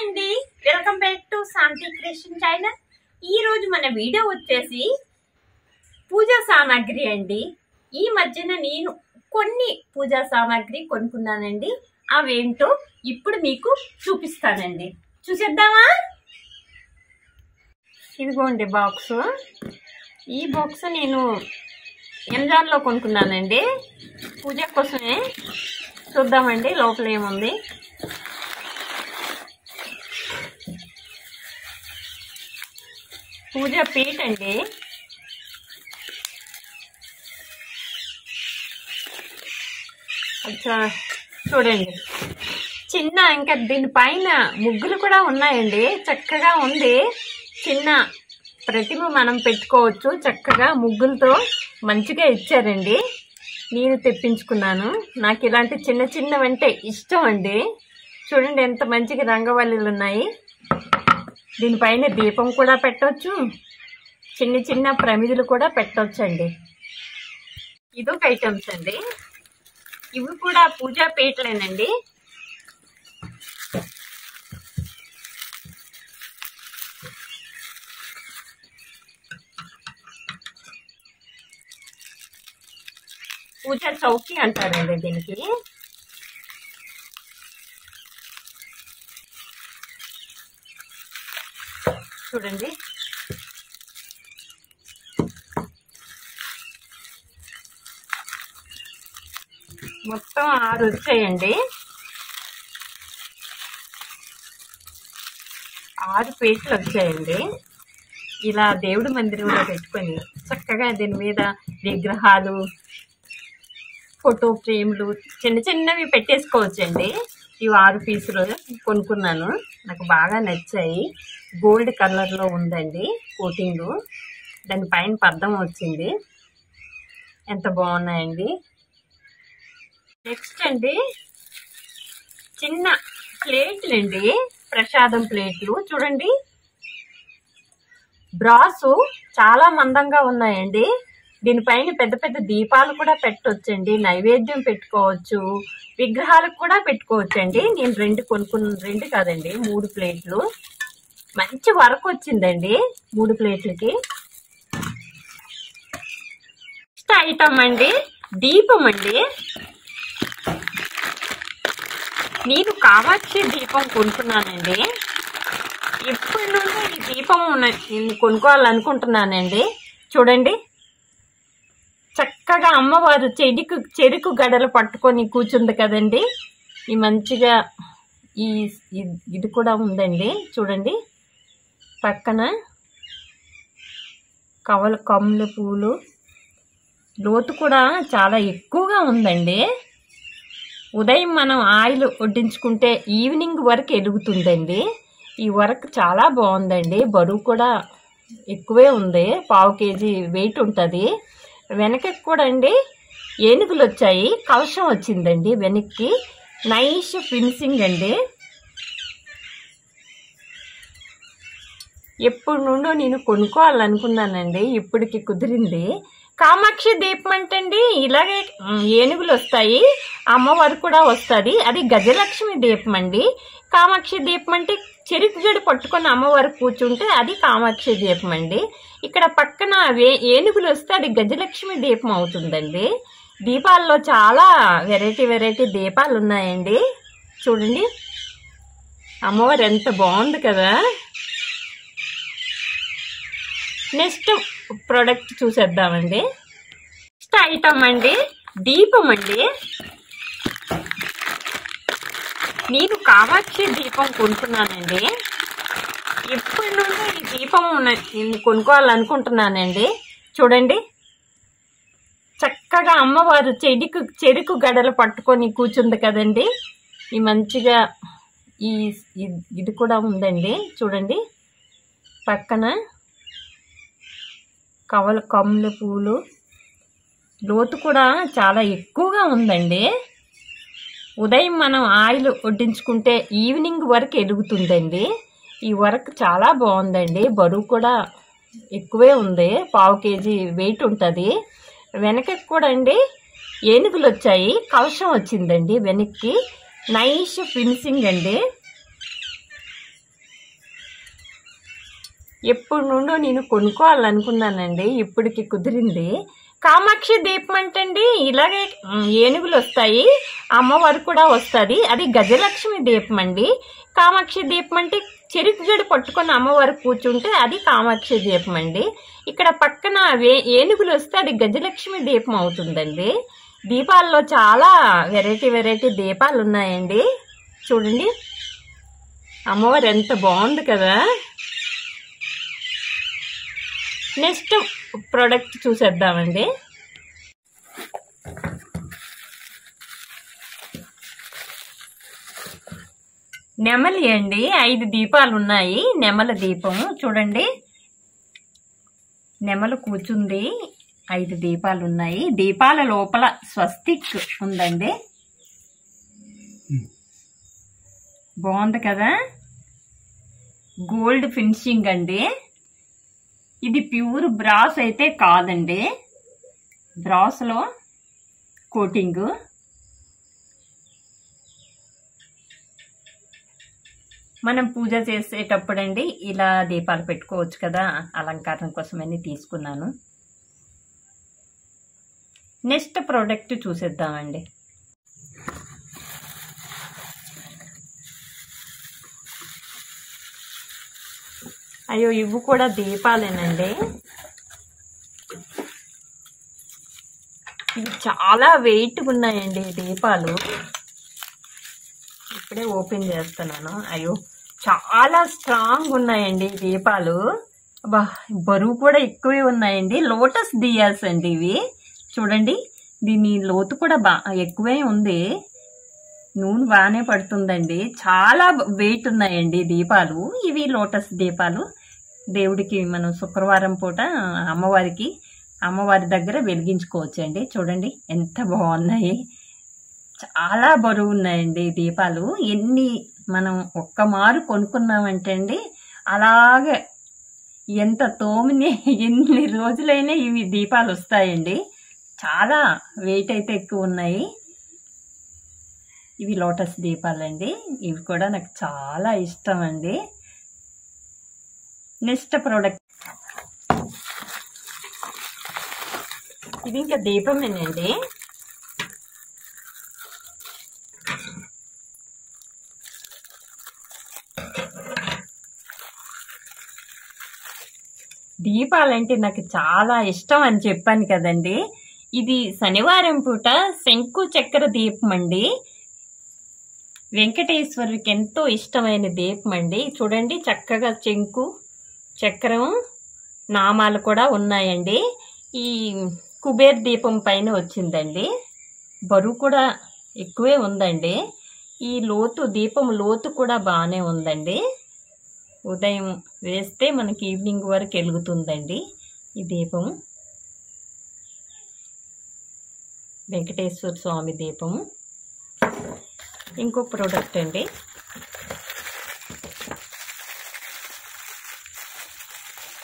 అండి, welcome back to Shanti creation channel. ఈ రోజు మన వీడియో వచ్చేసి పూజా సామాగ్రి అండి. ఈ మధ్యన నేను కొన్ని పూజా సామాగ్రి కొనుక్కున్నానండి. అవేంటో ఇప్పుడు మీకు చూపిస్తానండి. చూసేద్దామా? ఇదిగోండి బాక్స్. ఈ బాక్స్ నేను అమెజాన్లో కొనుక్కున్నానండి, పూజ కోసమే. చూద్దామండి లోపల ఏముంది. పూజ పీట అండి. అచ్చా చూడండి, చిన్న ఇంకా దీనిపైన ముగ్గులు కూడా ఉన్నాయండి. చక్కగా ఉంది. చిన్న ప్రతిమ మనం పెట్టుకోవచ్చు. చక్కగా ముగ్గులతో మంచిగా ఇచ్చారండి. నేను తెప్పించుకున్నాను. నాకు ఇలాంటి చిన్న చిన్నవంటే ఇష్టం అండి. చూడండి ఎంత మంచిగా రంగవల్లులు ఉన్నాయి. దీనిపైన దీపం కూడా పెట్టవచ్చు, చిన్న చిన్న ప్రమిదలు కూడా పెట్టవచ్చు అండి. ఇదొక ఐటమ్స్ అండి. ఇవి కూడా పూజా పీటలేనండి. పూజా చౌకీ అంటారండి దీనికి. చూడండి మొత్తం 6 వచ్చాయండి. 6 పీటలు వచ్చాయండి. ఇలా దేవుడి మందిరంలో పెట్టుకొని చక్కగా దీని మీద విగ్రహాలు, ఫోటో ఫ్రేమ్లు చిన్న చిన్నవి పెట్టేసుకోవచ్చండి. ఇవి 6 పీసులు కొనుక్కున్నాను. నాకు బాగా నచ్చాయి. గోల్డ్ కలర్లో ఉందండి కోటింగ్. దానిపైన పద్దం వచ్చింది. ఎంత బాగున్నాయండి. నెక్స్ట్ అండి, చిన్న ప్లేట్లు అండి, ప్రసాదం ప్లేట్లు. చూడండి బ్రాసు చాలా మందంగా ఉన్నాయండి. దీనిపైన పెద్ద పెద్ద దీపాలు కూడా పెట్టవచ్చండి. నైవేద్యం పెట్టుకోవచ్చు, విగ్రహాలకు కూడా పెట్టుకోవచ్చండి. నేను 2 కొనుక్కున్నాను. 2 కాదండి, 3 ప్లేట్లు. మంచి వర్క్ వచ్చిందండి 3 ప్లేట్లకి. నెక్స్ట్ ఐటమ్ అండి, దీపం అండి. నేను కామాక్షి దీపం కొనుక్కున్నానండి. ఎప్పటి నుండి ఈ దీపం నేను కొనుక్కోవాలనుకుంటున్నానండి. చూడండి చక్కగా అమ్మవారు చెరుకు గడలు పట్టుకొని కూర్చుంది కదండి. ఈ మంచిగా ఇది కూడా ఉందండి. చూడండి పక్కన కమల పూలు. లోతు కూడా చాలా ఎక్కువగా ఉందండి. ఉదయం మనం ఆయిల్ వడ్డించుకుంటే ఈవినింగ్ వరకు ఎదుగుతుందండి. ఈ వర్క్ చాలా బాగుందండి. బరువు కూడా ఎక్కువే ఉంది. 1/2 కేజీ వెయిట్ ఉంటుంది. వెనకకి కూడా అండి ఏనుగులు వచ్చాయి. కలశం వచ్చిందండి వెనక్కి. నైస్ ఫినిషింగ్ అండి. ఎప్పటి నుండో నేను కొనుక్కోవాలనుకున్నానండి, ఇప్పటికి కుదిరింది. కామాక్షి దీపం అంటండి ఇలాగే ఏనుగులు వస్తాయి, అమ్మవారు కూడా వస్తుంది. అది గజలక్ష్మి దీపం అండి. కామాక్షి దీపం అంటే చెరుకు గడి పట్టుకొని అమ్మవారు కూర్చుంటే అది కామాక్షి దీపం అండి. ఇక్కడ పక్కన ఏనుగులు వస్తే అది గజలక్ష్మి దీపం అవుతుందండి. దీపాల్లో చాలా వెరైటీ దీపాలు ఉన్నాయండి. చూడండి అమ్మవారు ఎంత బాగుంది కదా. నెక్స్ట్ ప్రోడక్ట్ చూసేద్దామండి. నెక్స్ట్ ఐటమ్ అండి, దీపం అండి. నేను కామాక్షి దీపం కొనుక్కున్నానండి. ఎప్పటి నుండి ఈ దీపం నేను కొనుక్కోవాలనుకుంటున్నానండి. చూడండి చక్కగా అమ్మవారు చెరుకు గడలు పట్టుకొని కూర్చుంది కదండి. ఈ మంచిగా ఇది కూడా ఉందండి. చూడండి పక్కన కమల పూలు. లోతు కూడా చాలా ఎక్కువగా ఉందండి. ఉదయం మనం ఆయిల్ వడ్డించుకుంటే ఈవినింగ్ వరకు ఎదుగుతుందండి. ఈ వర్క్ చాలా బాగుందండి. బరువు కూడా ఎక్కువే ఉంది. 1/2 కేజీ వెయిట్ ఉంటుంది. వెనకకి కూడా అండి ఏనుగులు వచ్చాయి. కలశం వచ్చిందండి వెనక్కి. నైస్ ఫినిషింగ్ అండి. ఎప్పుడు నుండో నేను కొనుక్కోవాలనుకున్నానండి, ఇప్పటికి కుదిరింది. కామాక్షి దీపం అంటండి ఇలాగే ఏనుగులు వస్తాయి, అమ్మవారు కూడా వస్తుంది. అది గజలక్ష్మి దీపం అండి. కామాక్షి దీపం అంటే చెరుకు గడి పట్టుకొని అమ్మవారు కూర్చుంటే అది కామాక్షి దీపం అండి. ఇక్కడ పక్కన ఏనుగులు వస్తే అది గజలక్ష్మి దీపం అవుతుందండి. దీపాల్లో చాలా వెరైటీ దీపాలు ఉన్నాయండి. చూడండి అమ్మవారు ఎంత బాగుంది కదా. నెక్స్ట్ ప్రోడక్ట్ చూసేద్దామండి. నెమలి అండి, 5 దీపాలు ఉన్నాయి. నెమల దీపము చూడండి, నెమలు కూర్చుంది. 5 దీపాలు ఉన్నాయి. దీపాల లోపల స్వస్తిక్ ఉందండి. బాగుంది కదా. గోల్డ్ ఫినిషింగ్ అండి. ఇది ప్యూర్ బ్రాస్ అయితే కాదండి, బ్రాస్లో కోటింగ్. మనం పూజ చేసేటప్పుడు అండి ఇలా దీపాలు పెట్టుకోవచ్చు కదా, అలంకారం కోసమని తీసుకున్నాను. నెక్స్ట్ ప్రోడక్ట్ చూసేద్దామండి. అయ్యో ఇవి కూడా దీపాలేనండి. ఇవి చాలా వెయిట్ ఉన్నాయండి దీపాలు. ఇప్పుడే ఓపెన్ చేస్తున్నాను. అయ్యో చాలా స్ట్రాంగ్ ఉన్నాయండి దీపాలు. బా బరువు కూడా ఎక్కువే ఉన్నాయండి. లోటస్ దియాస్ అండి ఇవి. చూడండి దీని లోతు కూడా ఎక్కువే ఉంది. నూనె బాగానే పడుతుందండి. చాలా వెయిట్ ఉన్నాయండి దీపాలు. ఇవి లోటస్ దీపాలు. దేవుడికి మనం శుక్రవారం పూట అమ్మవారి దగ్గర వెలిగించుకోవచ్చండి. చూడండి ఎంత బాగున్నాయి. చాలా బరువు ఉన్నాయండి దీపాలు. మనం ఒక్క మారు కొనుక్కున్నామంటే అండి అలాగే ఎంత తోమిని ఎన్ని రోజులైనా ఇవి దీపాలు వస్తాయండి. చాలా వెయిట్ అయితే ఎక్కువ ఉన్నాయి. ఇవి లోటస్ దీపాలండి. ఇవి కూడా నాకు చాలా ఇష్టం అండి. నెక్స్ట్ ప్రోడక్ట్ ఇది ఇంకా దీపమేనండి. దీపాలంటే నాకు చాలా ఇష్టం అని చెప్పాను కదండి. ఇది శనివారం పూట శంకు చక్ర దీపం అండి. వెంకటేశ్వరుడికి ఎంతో ఇష్టమైన దీపం అండి. చూడండి చక్కగా శంకు చక్రం నామాలు కూడా ఉన్నాయండి. ఈ కుబేర్ దీపం పైన వచ్చిందండి. బరువు కూడా ఎక్కువే ఉందండి. ఈ దీపం లోతు కూడా బాగానే ఉందండి. ఉదయం వేస్తే మనకి ఈవినింగ్ వరకు వెలుగుతుందండి ఈ దీపం. వెంకటేశ్వర స్వామి దీపము. ఇంకో ప్రోడక్ట్ అండి.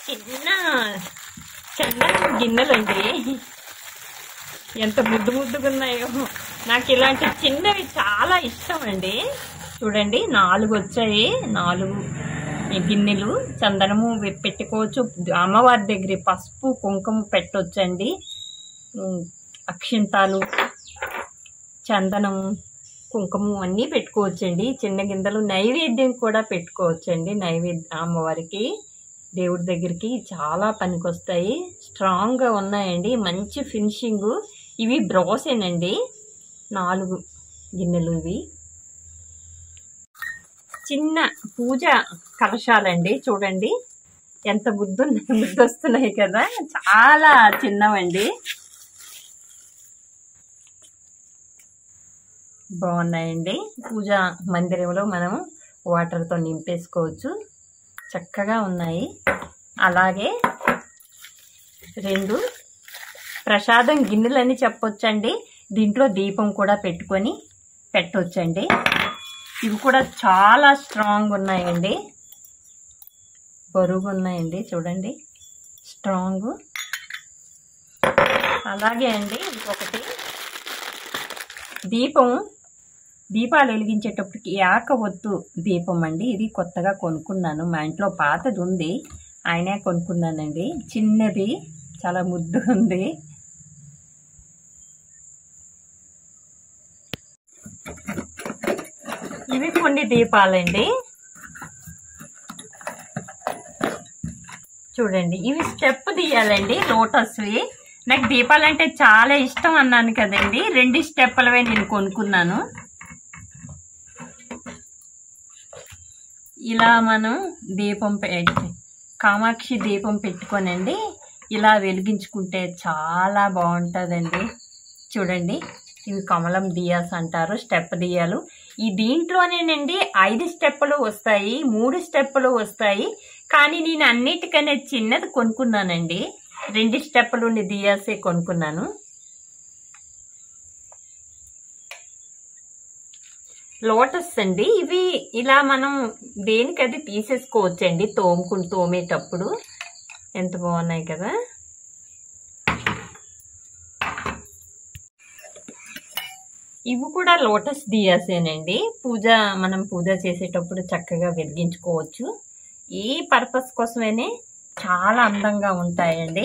చిన్న చందనం గిన్నెలండి. ఎంత ముద్దుగా ఉన్నాయో. నాకు ఇలాంటి చిన్నవి చాలా ఇష్టం అండి. చూడండి 4 వచ్చాయి. 4 గిన్నెలు చందనము పెట్టుకోవచ్చు. అమ్మవారి దగ్గర పసుపు కుంకుమ పెట్టొచ్చండి. అక్షింతాలు చందనము కుంకుమ అన్నీ పెట్టుకోవచ్చండి. చిన్న గిన్నెలు నైవేద్యం కూడా పెట్టుకోవచ్చండి. నైవేద్యం అమ్మవారికి దేవుడి దగ్గరికి చాలా పనికొస్తాయి. స్ట్రాంగ్గా ఉన్నాయండి. మంచి ఫినిషింగ్. ఇవి బ్రాసేనండి. 4 గిన్నెలు ఇవి. చిన్న పూజ కలశాలండి. చూడండి ఎంత ముద్దొస్తున్నాయి కదా. చాలా చిన్నవండి. బాగున్నాయండి. పూజా మందిరంలో మనము వాటర్తో నింపేసుకోవచ్చు. చక్కగా ఉన్నాయి. అలాగే 2 ప్రసాదం గిన్నెలని చెప్పొచ్చండి. దీంట్లో దీపం కూడా పెట్టుకొని పెట్టొచ్చండి. ఇవి కూడా చాలా స్ట్రాంగ్ ఉన్నాయండి. బరువుగా ఉన్నాయండి. చూడండి స్ట్రాంగ్. అలాగే అండి ఇంకొకటి దీపాలు వెలిగించేటప్పటికి ఏక ఒత్తు దీపం అండి. ఇది కొత్తగా కొనుక్కున్నాను. మా ఇంట్లో పాతది ఉంది. ఆయనే కొనుక్కున్నానండి. చిన్నది, చాలా ముద్దుగా ఉంది. ఇవి కొన్ని దీపాలండి. చూడండి, ఇవి స్టెప్ తీయాలండి, లోటస్వి. నాకు దీపాలంటే చాలా ఇష్టం అన్నాను కదండి, 2 స్టెప్పులవే నేను కొనుక్కున్నాను. ఇలా మనం దీపం కామాక్షి దీపం పెట్టుకోనండి ఇలా వెలిగించుకుంటే చాలా బాగుంటుందండి. చూడండి, ఇవి కమలం దియాస్ అంటారు, స్టెప్ దియాలు. ఈ దీంట్లోనేనండి 5 స్టెప్పులు వస్తాయి, 3 స్టెప్పులు వస్తాయి. కానీ నేను అన్నిటికన్నా చిన్నది కొనుక్కున్నానండి, 2 స్టెప్పులు ఉండి దియాసే కొనుక్కున్నాను. లోటస్ అండి, ఇవి ఇలా మనం దేనికది తీసేసుకోవచ్చండి తోమేటప్పుడు. ఎంత బాగున్నాయి కదా. ఇవి కూడా లోటస్ దియాసేనండి. మనం పూజ చేసేటప్పుడు చక్కగా వెలిగించుకోవచ్చు. ఈ పర్పస్ కోసమేనే చాలా అందంగా ఉంటాయండి.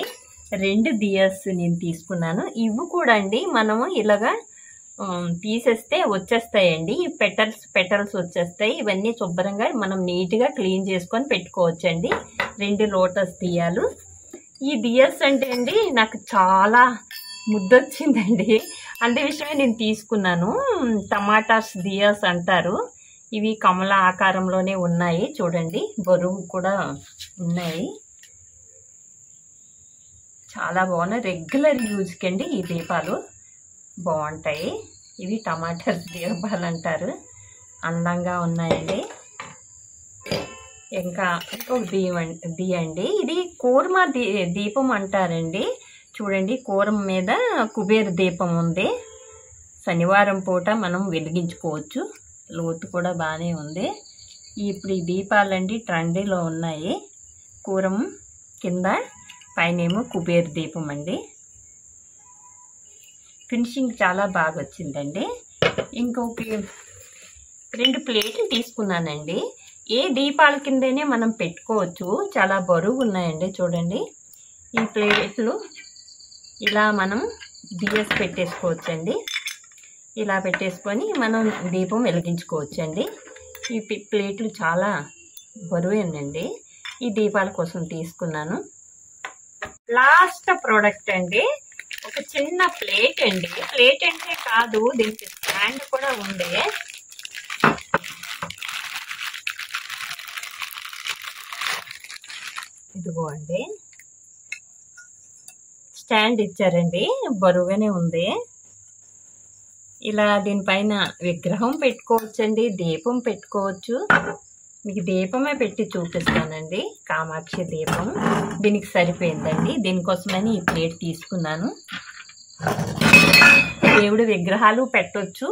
2 దియాస్ నేను తీసుకున్నాను. ఇవి కూడా అండి మనము ఇలాగా తీసేస్తే వచ్చేస్తాయండి. పెటల్స్ వచ్చేస్తాయి. ఇవన్నీ శుభ్రంగా మనం నీట్గా క్లీన్ చేసుకొని పెట్టుకోవచ్చండి. 2 లోటస్ దియాలు. ఈ దియాస్ అంటే అండి నాకు చాలా ముద్దొచ్చిందండి, అందే విషయమే నేను తీసుకున్నాను. టమాటాస్ దియాస్ అంటారు. ఇవి కమల ఆకారంలోనే ఉన్నాయి. చూడండి, బరువు కూడా ఉన్నాయి. చాలా బాగున్నాయి. రెగ్యులర్ యూజ్కి అండి ఈ దీపాలు బాగుంటాయి. ఇవి టమాటాస్ దీపాలు అంటారు. అందంగా ఉన్నాయండి. ఇంకా ఇంకొక దీయండి, ఇది కూర్మ దీపం అంటారండి. చూడండి, కూరం మీద కుబేర దీపం ఉంది. శనివారం పూట మనం వెలిగించుకోవచ్చు. లోతు కూడా బాగానే ఉంది. ఇప్పుడు ఈ దీపాలండి ట్రెండీలో ఉన్నాయి. కూరం కింద, పైనేమో కుబేర దీపం అండి. ఫినిషింగ్ చాలా బాగా వచ్చిందండి. ఇంకొక 2 ప్లేట్లు తీసుకున్నానండి. ఏ దీపాల కిందనే మనం పెట్టుకోవచ్చు. చాలా బరువు ఉన్నాయండి. చూడండి, ఈ ప్లేట్లు ఇలా మనం దియాస్ పెట్టేసుకోవచ్చండి. ఇలా పెట్టేసుకొని మనం దీపం వెలిగించుకోవచ్చండి. ఈ ప్లేట్లు చాలా బరువేనండి. ఈ దీపాల కోసం తీసుకున్నాను. లాస్ట్ ప్రోడక్ట్ అండి, ఒక చిన్న ప్లేట్ అండి. ప్లేట్ అంటే కాదు, దీనికి స్టాండ్ కూడా ఉంది. ఇదిగో అండి, స్టాండ్ ఇచ్చారండి, బరువుగానే ఉంది. ఇలా దీనిపైన విగ్రహం పెట్టుకోవచ్చండి, దీపం పెట్టుకోవచ్చు. మీకు దీపమే పెట్టి చూపిస్తానండి. కామాక్షి దీపం దీనికి సరిపోయిందండి. దీనికోసమని ఈ ప్లేట్ తీసుకున్నాను. దేవుడి విగ్రహాలు పెట్టొచ్చు,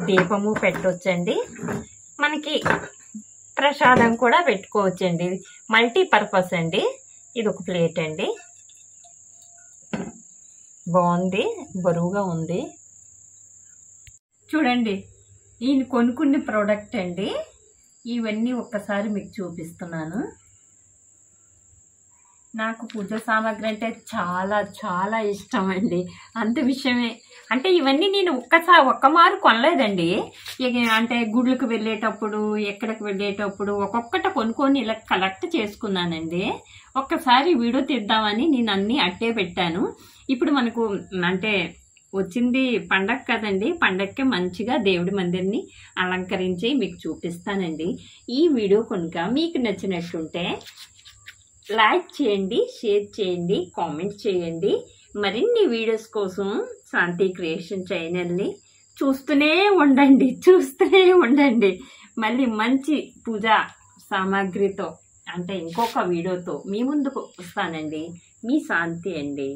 దీపము పెట్టొచ్చండి. మనకి ప్రసాదం కూడా పెట్టుకోవచ్చండి. మల్టీపర్పస్ అండి. ఇది ఒక ప్లేట్ అండి, బాగుంది, బరువుగా ఉంది. చూడండి, ఈయన కొనుక్కున్న ప్రోడక్ట్ అండి. ఇవన్నీ ఒక్కసారి మీకు చూపిస్తున్నాను. నాకు పూజ సామాగ్రి అంటే చాలా చాలా ఇష్టం అండి. అంత విషయమే అంటే ఇవన్నీ నేను ఒక్కమారు కొనలేదండి. అంటే గుళ్ళకు వెళ్ళేటప్పుడు, ఎక్కడికి వెళ్ళేటప్పుడు ఒక్కొక్కటి కొనుక్కొని ఇలా కలెక్ట్ చేసుకున్నానండి. ఒక్కసారి వీడియో తీద్దామని నేను అన్నీ అట్టే పెట్టాను. ఇప్పుడు మనకు అంటే వచ్చింది పండగ కదండి, పండగకి మంచిగా దేవుడి మందిర్ని అలంకరించి మీకు చూపిస్తానండి. ఈ వీడియో కనుక మీకు నచ్చినట్టుంటే లైక్ చేయండి, షేర్ చేయండి, కామెంట్ చేయండి. మరిన్ని వీడియోస్ కోసం శాంతి క్రియేషన్ ఛానల్ని చూస్తూనే ఉండండి. మళ్ళీ మంచి పూజా సామాగ్రితో అంటే ఇంకొక వీడియోతో మీ ముందుకు వస్తానండి. మీ శాంతి అండి.